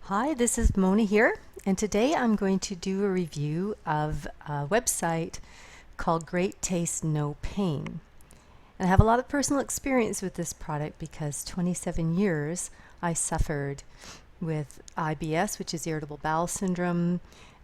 Hi, this is Mona here, and today I'm going to do a review of a website called Great Taste No Pain. And I have a lot of personal experience with this product because 27 years I suffered with IBS, which is irritable bowel syndrome,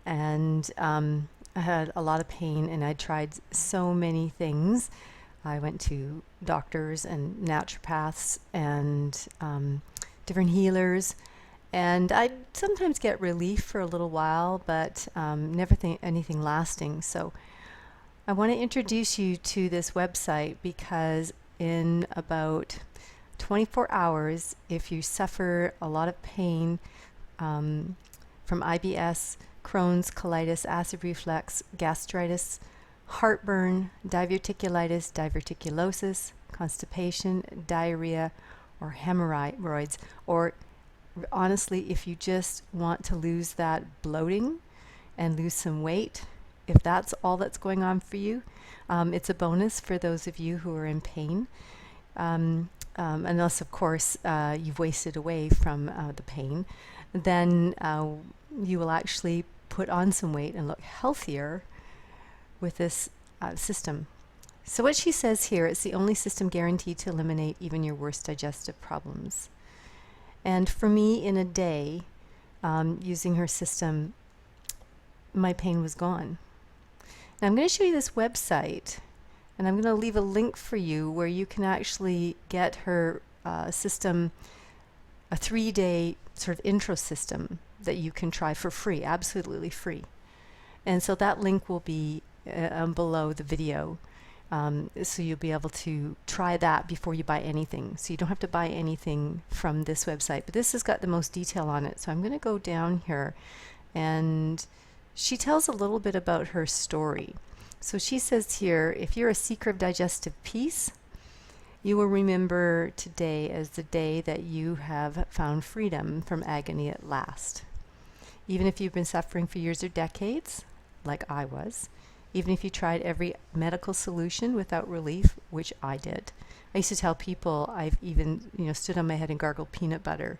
and I had a lot of pain, and I tried so many things. I went to doctors and naturopaths and different healers. And I'd sometimes get relief for a little while, but never anything lasting. So I want to introduce you to this website because in about 24 hours, if you suffer a lot of pain from IBS, Crohn's, colitis, acid reflux, gastritis, heartburn, diverticulitis, diverticulosis, constipation, diarrhea, or hemorrhoids, or honestly, if you just want to lose that bloating and lose some weight, if that's all that's going on for you, it's a bonus for those of you who are in pain. Unless, of course, you've wasted away from the pain, then you will actually put on some weight and look healthier with this system. So what she says here, it's the only system guaranteed to eliminate even your worst digestive problems. And for me, in a day, using her system, my pain was gone. Now I'm going to show you this website, and I'm going to leave a link for you where you can actually get her system, a 3-day sort of intro system that you can try for free, absolutely free. And so that link will be below the video. So you'll be able to try that before you buy anything. So you don't have to buy anything from this website, but this has got the most detail on it. So I'm going to go down here, and she tells a little bit about her story. So she says here, if you're a seeker of digestive peace, you will remember today as the day that you have found freedom from agony at last. Even if you've been suffering for years or decades, like I was, even if you tried every medical solution without relief, which I did. I used to tell people I've even stood on my head and gargled peanut butter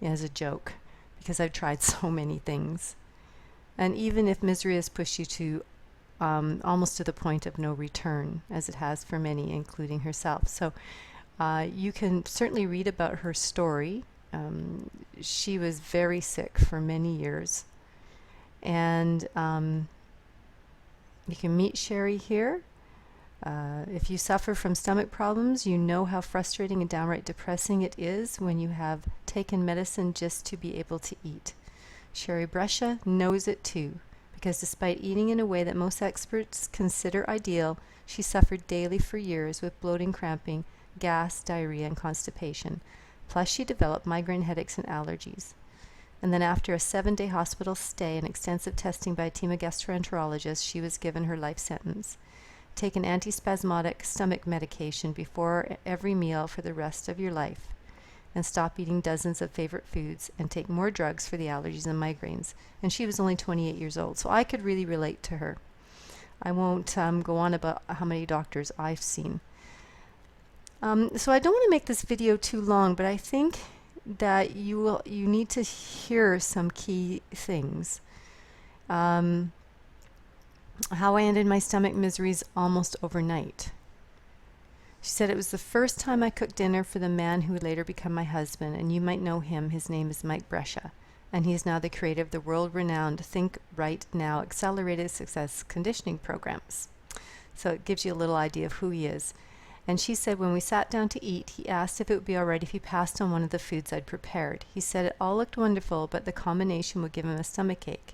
as a joke because I've tried so many things. And even if misery has pushed you to almost to the point of no return, as it has for many, including herself. So you can certainly read about her story. She was very sick for many years. And you can meet Sherry here. If you suffer from stomach problems, you know how frustrating and downright depressing it is when you have taken medicine just to be able to eat. Sherry Brescia knows it too, because despite eating in a way that most experts consider ideal, she suffered daily for years with bloating, cramping, gas, diarrhea, and constipation. Plus, she developed migraine headaches and allergies. And then after a 7-day hospital stay and extensive testing by a team of gastroenterologists, she was given her life sentence. Take an antispasmodic stomach medication before every meal for the rest of your life, and stop eating dozens of favorite foods, and take more drugs for the allergies and migraines. And she was only 28 years old, so I could really relate to her. I won't go on about how many doctors I've seen. So I don't want to make this video too long, but I think that you need to hear some key things. How I ended my stomach miseries almost overnight. She said it was the first time I cooked dinner for the man who would later become my husband, and you might know him. His name is Mike Brescia, and he is now the creator of the world-renowned Think Right Now Accelerated Success Conditioning programs. So it gives you a little idea of who he is. And she said when we sat down to eat, he asked if it would be all right if he passed on one of the foods I'd prepared. He said it all looked wonderful, but the combination would give him a stomachache.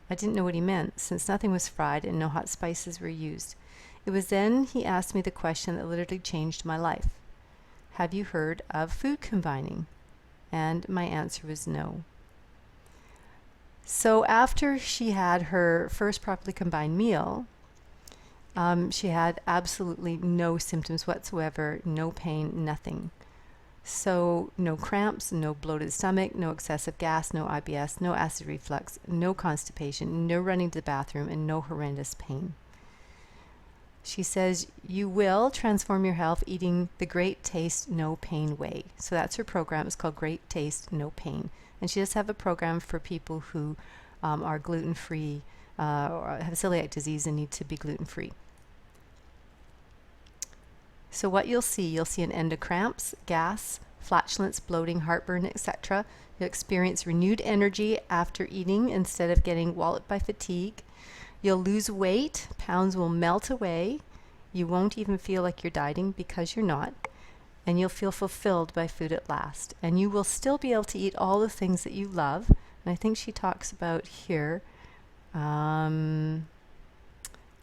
I didn't know what he meant, since nothing was fried and no hot spices were used. It was then he asked me the question that literally changed my life. Have you heard of food combining? And my answer was no. So after she had her first properly combined meal, she had absolutely no symptoms whatsoever, no pain, nothing. So no cramps, no bloated stomach, no excessive gas, no IBS, no acid reflux, no constipation, no running to the bathroom, and no horrendous pain. She says you will transform your health eating the Great Taste No Pain way. So that's her program. It's called Great Taste No Pain. And she does have a program for people who are gluten-free or have celiac disease and need to be gluten-free. So what you'll see an end of cramps, gas, flatulence, bloating, heartburn, etc. You'll experience renewed energy after eating instead of getting walloped by fatigue. You'll lose weight, pounds will melt away. You won't even feel like you're dieting because you're not. And you'll feel fulfilled by food at last. And you will still be able to eat all the things that you love. And I think she talks about here some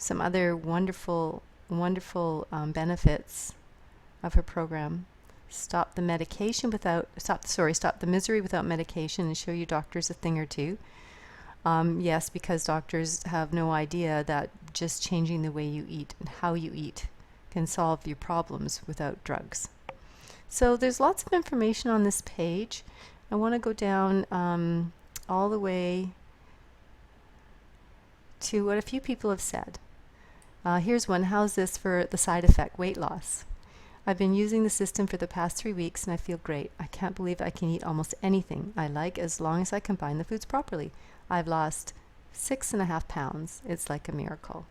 other wonderful benefits of her program. Stop the misery without medication and show your doctors a thing or two. Yes, because doctors have no idea that just changing the way you eat and how you eat can solve your problems without drugs. So there's lots of information on this page. I want to go down all the way to what a few people have said. Here's one. How's this for the side effect, weight loss? I've been using the system for the past 3 weeks and I feel great. I can't believe I can eat almost anything I like as long as I combine the foods properly. I've lost 6.5 pounds. It's like a miracle.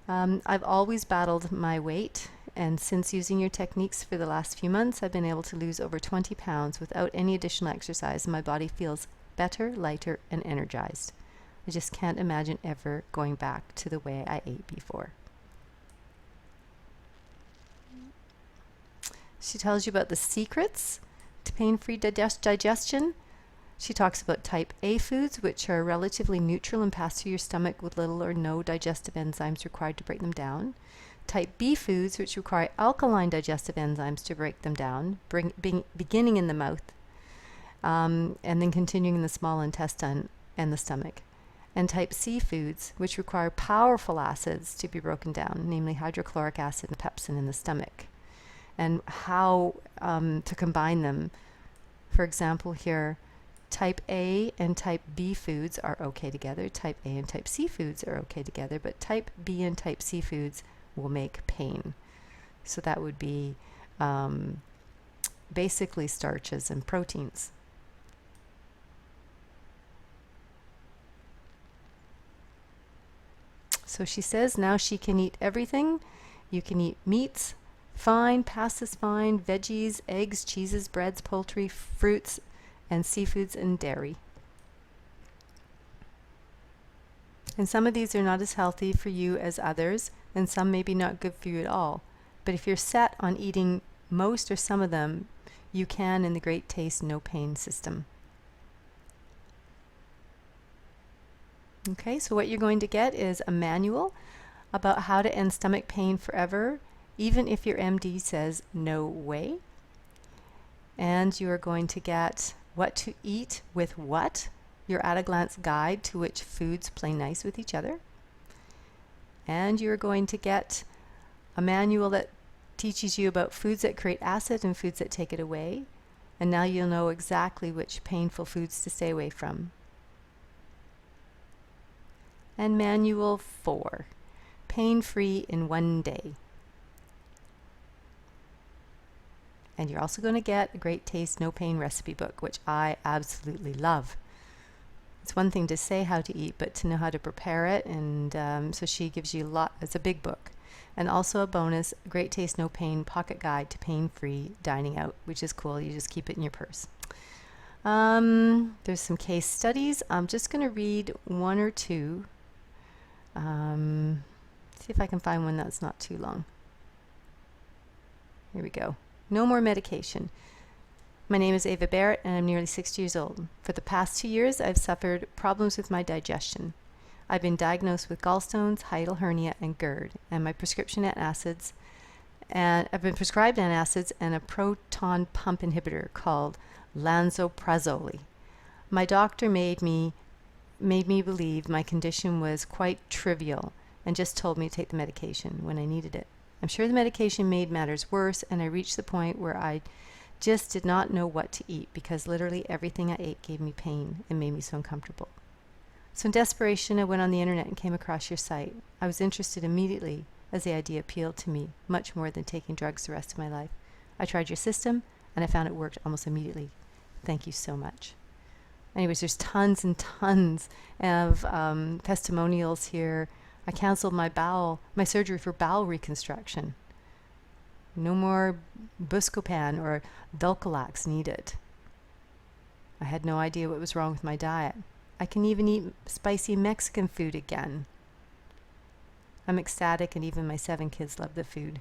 I've always battled my weight, and since using your techniques for the last few months, I've been able to lose over 20 pounds without any additional exercise, and my body feels better, lighter, and energized. I just can't imagine ever going back to the way I ate before. She tells you about the secrets to pain-free digestion. She talks about type A foods, which are relatively neutral and pass through your stomach with little or no digestive enzymes required to break them down. Type B foods, which require alkaline digestive enzymes to break them down, beginning in the mouth and then continuing in the small intestine and the stomach. And type C foods, which require powerful acids to be broken down, namely hydrochloric acid and pepsin in the stomach. And how to combine them. For example, here, type A and type B foods are okay together. Type A and type C foods are okay together, but type B and type C foods will make pain. So that would be basically starches and proteins. So she says now she can eat everything. You can eat meats, fine, past is fine, veggies, eggs, cheeses, breads, poultry, fruits, and seafoods and dairy. And some of these are not as healthy for you as others, and some may be not good for you at all. But if you're set on eating most or some of them, you can in the Great Taste No Pain system. Okay, so what you're going to get is a manual about how to end stomach pain forever, even if your MD says no way. And you are going to get what to eat with what, your at-a-glance guide to which foods play nice with each other. And you're going to get a manual that teaches you about foods that create acid and foods that take it away. And now you'll know exactly which painful foods to stay away from. And Manual 4, Pain-Free in 1 Day. And you're also going to get a Great Taste No Pain recipe book, which I absolutely love. It's one thing to say how to eat, but to know how to prepare it, and so she gives you a lot. It's a big book. And also a bonus, Great Taste No Pain pocket guide to pain-free dining out, which is cool. You just keep it in your purse. There's some case studies. I'm just going to read one or two. See if I can find one that's not too long. Here we go. No more medication. My name is Ava Barrett and I'm nearly 60 years old. For the past 2 years, I've suffered problems with my digestion. I've been diagnosed with gallstones, hiatal hernia, and GERD, and my prescription antacids, and I've been prescribed antacids and a proton pump inhibitor called lansoprazole. My doctor made me believe my condition was quite trivial and just told me to take the medication when I needed it. I'm sure the medication made matters worse, and I reached the point where I just did not know what to eat because literally everything I ate gave me pain and made me so uncomfortable. So in desperation, I went on the internet and came across your site. I was interested immediately as the idea appealed to me much more than taking drugs the rest of my life. I tried your system and I found it worked almost immediately. Thank you so much. Anyways, there's tons and tons of testimonials here. I canceled my surgery for bowel reconstruction. No more Buscopan or Dulcolax needed. I had no idea what was wrong with my diet. I can even eat spicy Mexican food again. I'm ecstatic, and even my 7 kids love the food.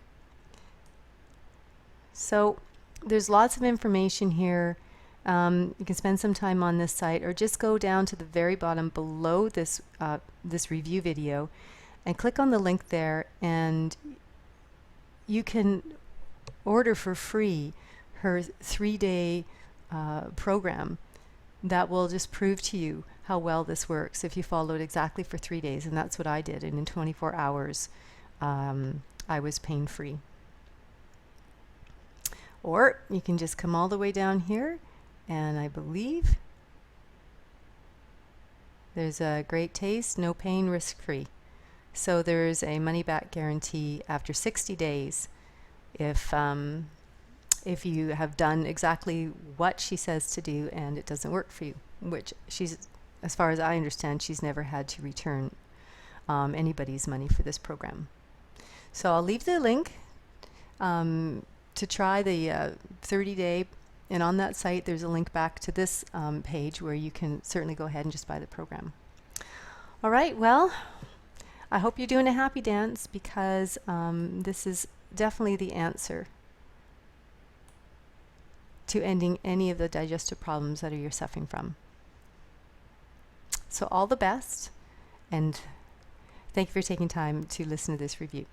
So there's lots of information here. You can spend some time on this site, or just go down to the very bottom below this this review video and click on the link there, and you can order for free her 3-day program that will just prove to you how well this works if you follow it exactly for 3 days. And that's what I did, and in 24 hours I was pain-free. Or you can just come all the way down here, and I believe there's a great taste, no pain, risk-free. So there's a money-back guarantee after 60 days if you have done exactly what she says to do and it doesn't work for you, which she's, as far as I understand, she's never had to return anybody's money for this program. So I'll leave the link to try the 30-day, and on that site there's a link back to this page where you can certainly go ahead and just buy the program. All right, well, I hope you're doing a happy dance, because this is definitely the answer to ending any of the digestive problems that you're suffering from. So all the best, and thank you for taking time to listen to this review.